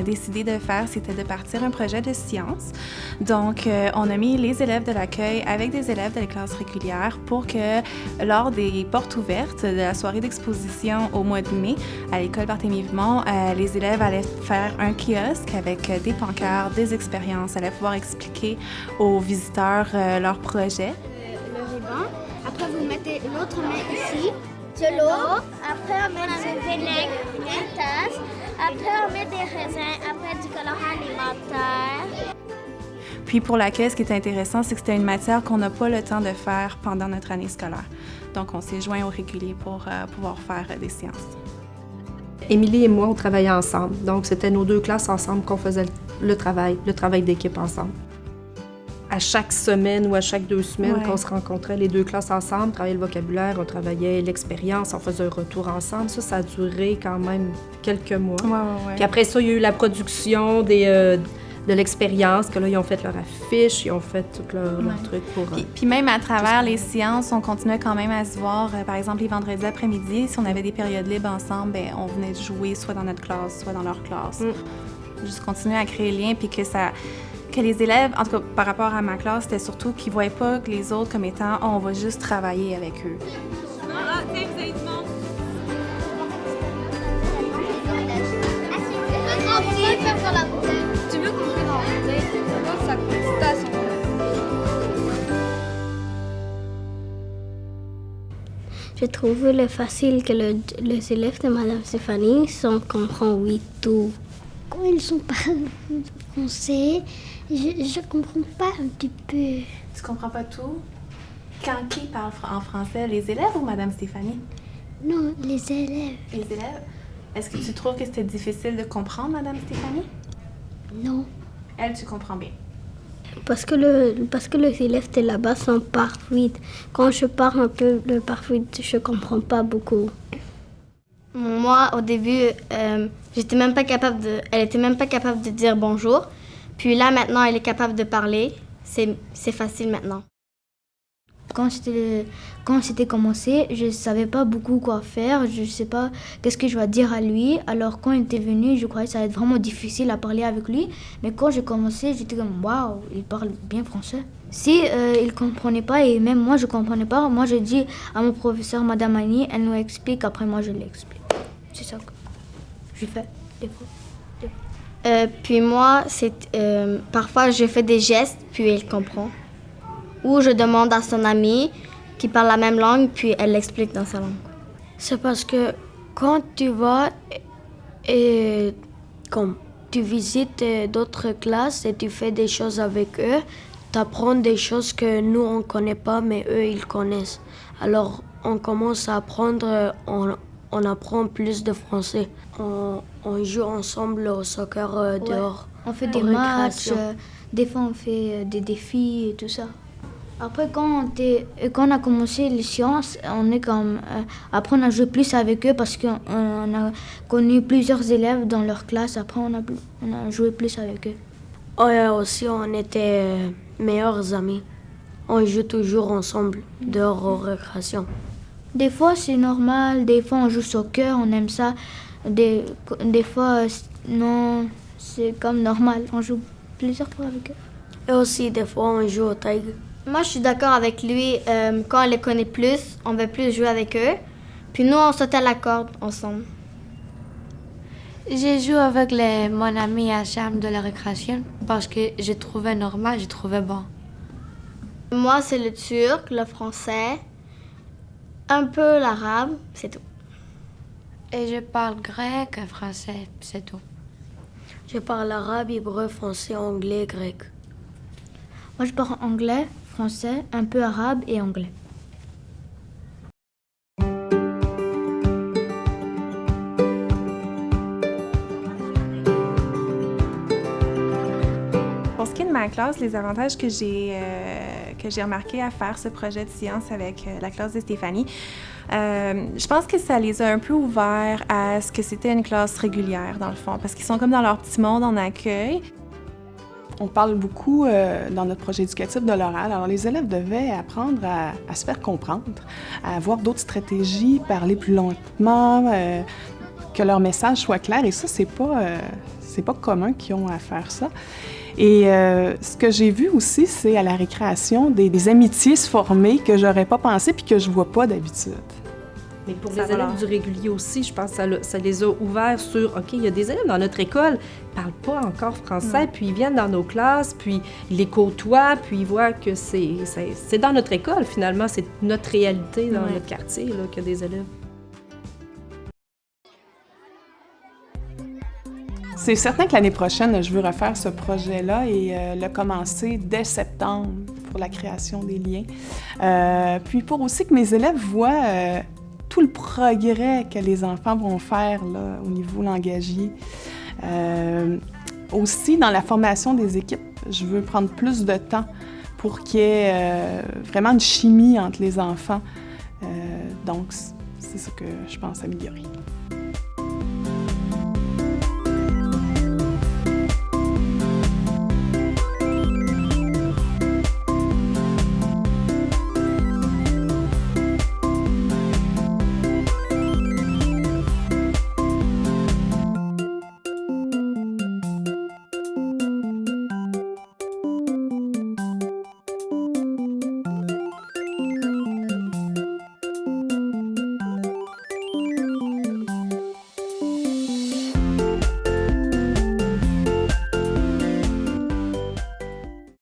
décidé de faire, c'était de partir un projet de science. Donc, on a mis les élèves de l'accueil avec des élèves de la classe régulière pour que, lors des portes ouvertes de la soirée d'exposition au mois de mai à l'école Barthélemy-Vimont, les élèves allaient faire un kiosque avec des pancartes, des expériences, allaient pouvoir expliquer aux visiteurs leur projet. Le ruban. Après, vous mettez l'autre main ici. De l'eau. Après, on met du vinaigre, une tasse. Après, on met des raisins. Après, du colorant alimentaire. Puis pour l'accueil, ce qui est intéressant, c'est que c'était une matière qu'on n'a pas le temps de faire pendant notre année scolaire. Donc, on s'est joints au régulier pour pouvoir faire des séances. Émilie et moi, on travaillait ensemble. Donc, c'était nos 2 classes ensemble qu'on faisait le travail d'équipe ensemble. À chaque semaine ou à chaque 2 semaines, qu'on se rencontrait, les 2 classes ensemble, on travaillait le vocabulaire, on travaillait l'expérience, on faisait un retour ensemble. Ça a duré quand même quelques mois. Puis après ça, il y a eu la production de l'expérience, que là, ils ont fait leur affiche, ils ont fait tout leur truc pour... Puis même à travers les séances, on continuait quand même à se voir. Par exemple, les vendredis après-midi, si on avait des périodes libres ensemble, bien, on venait jouer soit dans notre classe, soit dans leur classe. Juste continuer à créer le lien, puis que les élèves, en tout cas par rapport à ma classe, c'était surtout qu'ils ne voyaient pas les autres comme étant « on va juste travailler avec eux ». Ah, tiens, vous avez du monde. Tu veux qu'on fait dans la bouteille? Ça coûte station. J'ai trouvé le facile que les élèves de Madame Stéphanie sont comprennent oui tout. Quand ils sont parlés français, je comprends pas un petit peu. Tu comprends pas tout? Quand qui parle en français, les élèves ou Madame Stéphanie? Non, les élèves. Les élèves? Est-ce que tu trouves que c'était difficile de comprendre Madame Stéphanie? Non. Elle, tu comprends bien. Parce que les élèves de là-bas sont parfaits. Quand je parle un peu le parfait, je comprends pas beaucoup. Moi, au début, elle était même pas capable de dire bonjour. Puis là, maintenant, elle est capable de parler. C'est facile maintenant. Quand c'était commencé, je ne savais pas beaucoup quoi faire. Je ne sais pas qu'est-ce que je vais dire à lui. Alors quand il était venu, je croyais que ça allait être vraiment difficile à parler avec lui. Mais quand j'ai commencé, j'étais comme « Waouh, il parle bien français ». Si il ne comprenait pas et même moi, je ne comprenais pas, moi, je dis à mon professeur, Madame Annie, elle nous explique, après moi, je l'explique. C'est ça que je fais des fois. Puis moi, parfois, je fais des gestes, puis elle comprend. Ou je demande à son amie qui parle la même langue, puis elle l'explique dans sa langue. C'est parce que quand tu vas et comme tu visites d'autres classes et tu fais des choses avec eux, tu apprends des choses que nous, on ne connaît pas, mais eux, ils connaissent. Alors, on commence à apprendre, on apprend plus de français. On joue ensemble au soccer dehors. On fait des matchs, des fois on fait des défis et tout ça. Après, quand on a commencé les sciences, après on a joué plus avec eux parce qu'on a connu plusieurs élèves dans leur classe. Après, on a joué plus avec eux. Ouais, aussi, on était meilleurs amis. On joue toujours ensemble, dehors aux récréations. Des fois, c'est normal. Des fois, on joue soccer, on aime ça. Des fois, non, c'est comme normal. On joue plusieurs fois avec eux. Et aussi, des fois, on joue au tag. Moi, je suis d'accord avec lui. Quand on les connaît plus, on veut plus jouer avec eux. Puis nous, on saute à la corde ensemble. J'ai joué avec mon ami Hacham de la récréation parce que je trouvais normal, je trouvais bon. Moi, c'est le turc, le français, un peu l'arabe, c'est tout. Et je parle grec et français, c'est tout. Je parle arabe, hébreu, français, anglais, grec. Moi, je parle anglais, français, un peu arabe et anglais. Pour ce qui est de ma classe, les avantages que j'ai remarqué à faire ce projet de science avec la classe de Stéphanie, je pense que ça les a un peu ouverts à ce que c'était une classe régulière, dans le fond, parce qu'ils sont comme dans leur petit monde en accueil. On parle beaucoup dans notre projet éducatif de l'oral. Alors, les élèves devaient apprendre à se faire comprendre, à avoir d'autres stratégies, parler plus lentement, que leur message soit clair. Et ça, c'est c'est pas commun qu'ils ont à faire ça. Et ce que j'ai vu aussi, c'est à la récréation des amitiés se former que j'aurais pas pensé puis que je vois pas d'habitude. Mais pour les élèves du régulier aussi, je pense que ça les a ouverts sur, OK, il y a des élèves dans notre école qui ne parlent pas encore français, puis ils viennent dans nos classes, puis ils les côtoient, puis ils voient que c'est dans notre école, finalement, c'est notre réalité dans notre quartier, là, qu'il y a des élèves. C'est certain que l'année prochaine, je veux refaire ce projet-là et le commencer dès septembre pour la création des liens. Puis pour aussi que mes élèves voient tout le progrès que les enfants vont faire là, au niveau langagier. Aussi, dans la formation des équipes, je veux prendre plus de temps pour qu'il y ait vraiment une chimie entre les enfants. Donc, c'est ça que je pense améliorer.